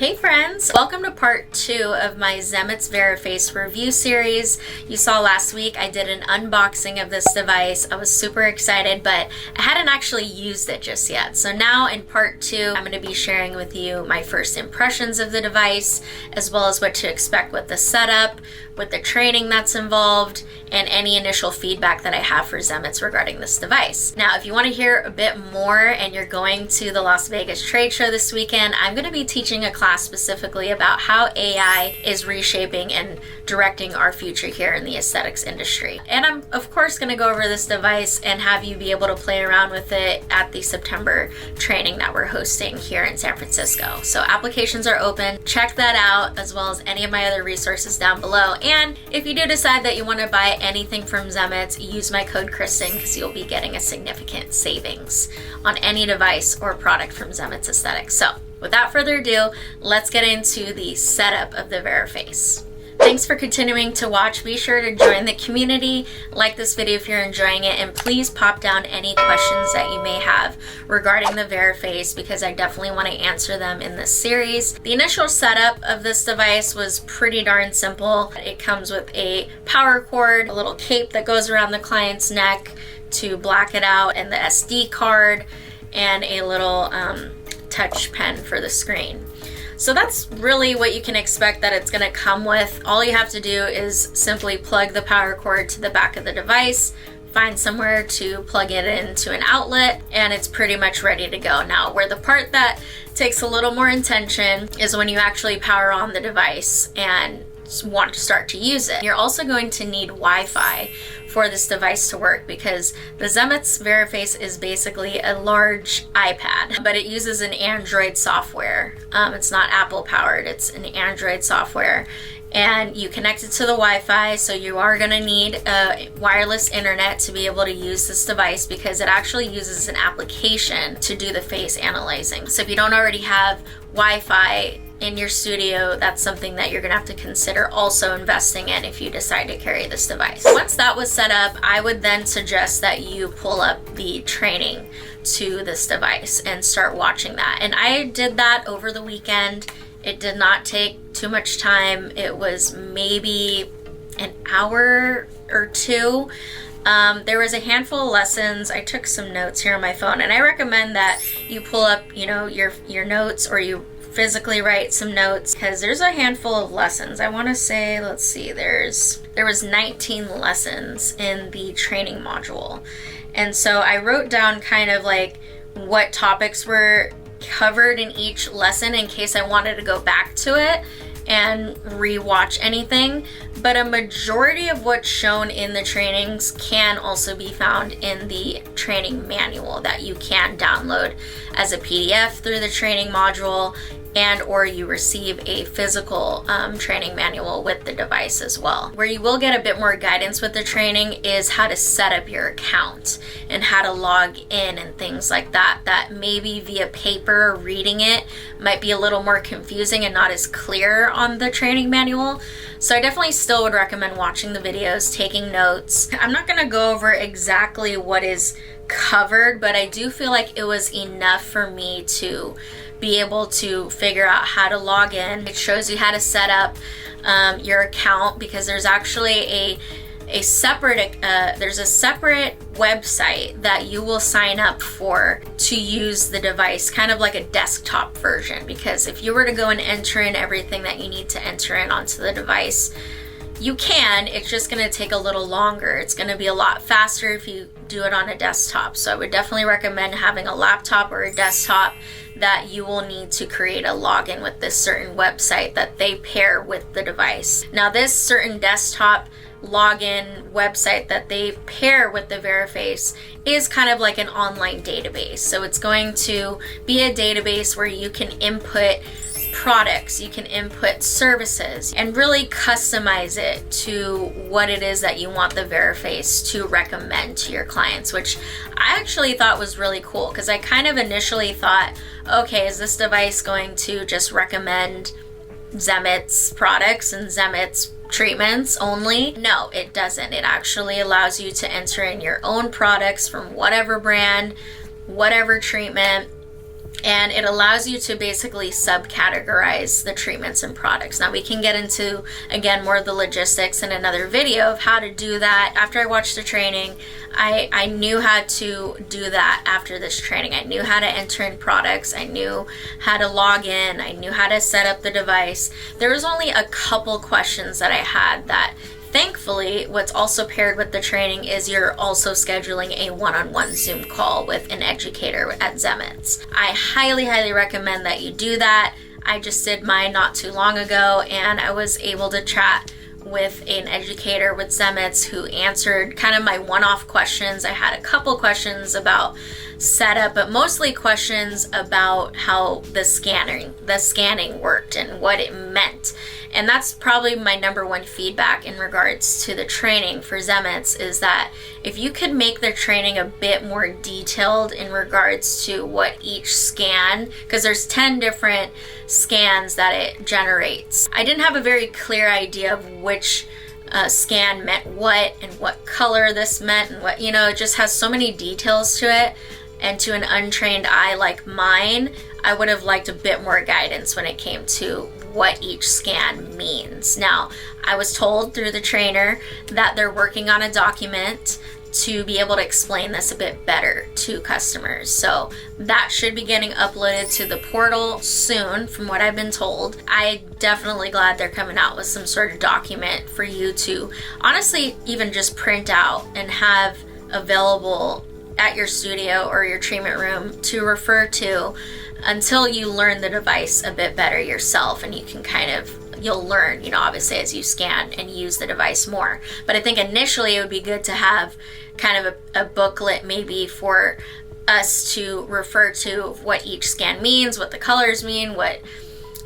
Hey friends, welcome to part 2 of my Zemits Veraface review series. You saw last week I did an unboxing of this device. I was super excited, but I hadn't actually used it just yet. So now in part 2, I'm going to be sharing with you my first impressions of the device, as well as what to expect with the setup, with the training that's involved, and any initial feedback that I have for Zemits regarding this device. Now, if you want to hear a bit more and you're going to the Las Vegas trade show this weekend, I'm going to be teaching a class specifically about how AI is reshaping and directing our future here in the aesthetics industry. And I'm of course going to go over this device and have you be able to play around with it at the September training that we're hosting here in San Francisco. So applications are open. Check that out, as well as any of my other resources down below. And if you do decide that you want to buy anything from Zemits, use my code Kristen because you'll be getting a significant savings on any device or product from Zemits Aesthetics. So without further ado, let's get into the setup of the Veraface. Thanks for continuing to watch. Be sure to join the community, like this video if you're enjoying it, and please pop down any questions that you may have regarding the Veraface because I definitely want to answer them in this series. The initial setup of this device was pretty darn simple. It comes with a power cord, a little cape that goes around the client's neck to black it out, and the SD card, and a little touch pen for the screen. So that's really what you can expect that it's going to come with. All you have to do is simply plug the power cord to the back of the device, find somewhere to plug it into an outlet, and it's pretty much ready to go. Now, where the part that takes a little more attention is when you actually power on the device and want to start to use it. You're also going to need Wi-Fi for this device to work because the Zemits Veraface is basically a large iPad, but it uses an Android software. It's not Apple powered, it's an Android software. And you connect it to the Wi-Fi, so you are going to need a wireless internet to be able to use this device because it actually uses an application to do the face analyzing. So if you don't already have Wi-Fi in your studio, that's something that you're gonna have to consider also investing in if you decide to carry this device. Once that was set up, I would then suggest that you pull up the training to this device and start watching that. And I did that over the weekend. It did not take too much time. It was maybe an hour or two. There was a handful of lessons. I took some notes here on my phone, and I recommend that you pull up, your notes, or you physically write some notes because there's a handful of lessons. I want to say, let's see, there was 19 lessons in the training module. And so I wrote down kind of like what topics were covered in each lesson in case I wanted to go back to it and rewatch anything. But a majority of what's shown in the trainings can also be found in the training manual that you can download as a PDF through the training module, and or you receive a physical training manual with the device as well. Where you will get a bit more guidance with the training is how to set up your account and how to log in and things like that. That maybe via paper reading it might be a little more confusing and not as clear on the training manual. So I definitely still would recommend watching the videos, taking notes. I'm not gonna go over exactly what is covered, but I do feel like it was enough for me to be able to figure out how to log in. It shows you how to set up your account because there's actually a separate website that you will sign up for to use the device, kind of like a desktop version, because if you were to go and enter in everything that you need to enter in onto the device, you can. It's just going to take a little longer. It's going to be a lot faster if you do it on a desktop. So I would definitely recommend having a laptop or a desktop that you will need to create a login with this certain website that they pair with the device. Now, this certain desktop login website that they pair with the Veraface is kind of like an online database. So it's going to be a database where you can input products, you can input services, and really customize it to what it is that you want the Veraface to recommend to your clients, which I actually thought was really cool because I kind of initially thought, okay, is this device going to just recommend Zemits products and Zemits treatments only? No, it doesn't. It actually allows you to enter in your own products from whatever brand, whatever treatment, and it allows you to basically subcategorize the treatments and products. Now we can get into, again, more of the logistics in another video of how to do that. After I watched the training, I knew how to do that after this training. I knew how to enter in products, I knew how to log in, I knew how to set up the device. There was only a couple questions that I had that, thankfully, what's also paired with the training is you're also scheduling a one-on-one Zoom call with an educator at Zemits. I highly, highly recommend that you do that. I just did mine not too long ago, and I was able to chat with an educator with Zemits who answered kind of my one-off questions. I had a couple questions about setup, but mostly questions about how the scanning worked and what it meant. And that's probably my number one feedback in regards to the training for Zemits, is that if you could make the training a bit more detailed in regards to what each scan, because there's 10 different scans that it generates. I didn't have a very clear idea of which scan meant what and what color this meant and what, it just has so many details to it. And to an untrained eye like mine, I would have liked a bit more guidance when it came to what each scan means. Now, I was told through the trainer that they're working on a document to be able to explain this a bit better to customers. So that should be getting uploaded to the portal soon, from what I've been told. I'm definitely glad they're coming out with some sort of document for you to honestly even just print out and have available at your studio or your treatment room to refer to until you learn the device a bit better yourself, and you can you'll learn, obviously as you scan and use the device more. But I think initially it would be good to have kind of a booklet maybe for us to refer to what each scan means, what the colors mean, what,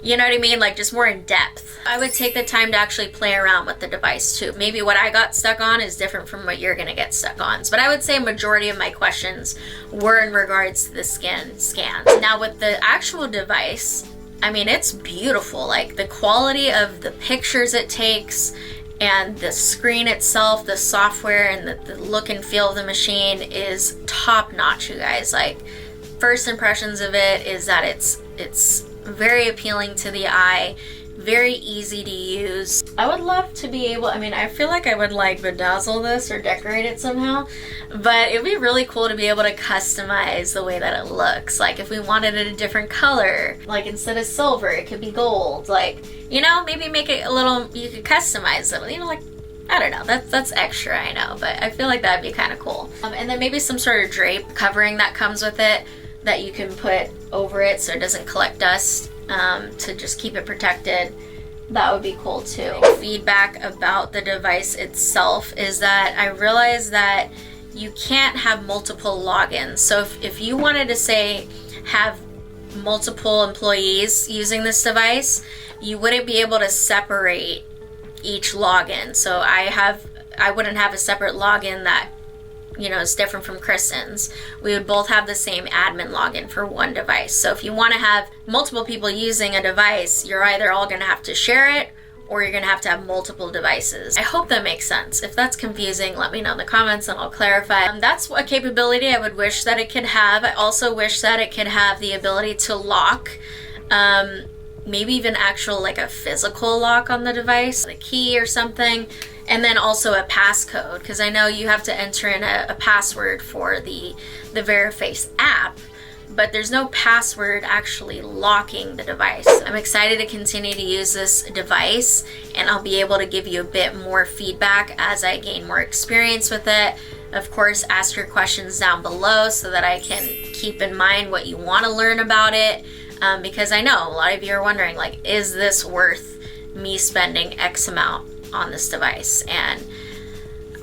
you know what I mean? Like just more in depth. I would take the time to actually play around with the device too. Maybe what I got stuck on is different from what you're gonna get stuck on. But I would say a majority of my questions were in regards to the scans. Now with the actual device, I mean, it's beautiful. Like the quality of the pictures it takes and the screen itself, the software and the look and feel of the machine is top notch, you guys. Like first impressions of it is that it's very appealing to the eye, very easy to use. I would love to be able, I feel like I would like bedazzle this or decorate it somehow, but it'd be really cool to be able to customize the way that it looks. Like if we wanted it a different color, like instead of silver, it could be gold. Like, maybe make it a little, you could customize it, like, I don't know, that's extra, I know, but I feel like that'd be kind of cool. And then maybe some sort of drape covering that comes with it that you can put over it so it doesn't collect dust, to just keep it protected. That would be cool too. Feedback about the device itself is that I realized that you can't have multiple logins. So if you wanted to say have multiple employees using this device, you wouldn't be able to separate each login. So I wouldn't have a separate login that is different from Kristen's. We would both have the same admin login for one device. So if you want to have multiple people using a device, you're either all going to have to share it or you're going to have multiple devices. I hope that makes sense. If that's confusing, let me know in the comments and I'll clarify. That's a capability I would wish that it could have. I also wish that it could have the ability to lock, maybe even actual like a physical lock on the device, a key or something. And then also a passcode, because I know you have to enter in a password for the Veraface app, but there's no password actually locking the device. I'm excited to continue to use this device, and I'll be able to give you a bit more feedback as I gain more experience with it. Of course, ask your questions down below so that I can keep in mind what you want to learn about it, because I know a lot of you are wondering, like, is this worth me spending X amount on this device? And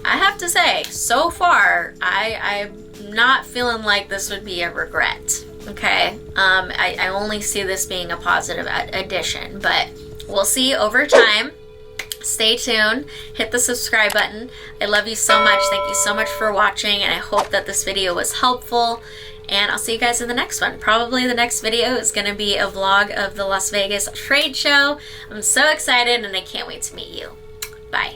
I have to say, so far, I'm not feeling like this would be a regret, okay? I only see this being a positive addition, but we'll see over time. Stay tuned, hit the subscribe button. I love you so much. Thank you so much for watching, and I hope that this video was helpful. And I'll see you guys in the next one. Probably the next video is going to be a vlog of the Las Vegas trade show. I'm so excited and I can't wait to meet you. Bye.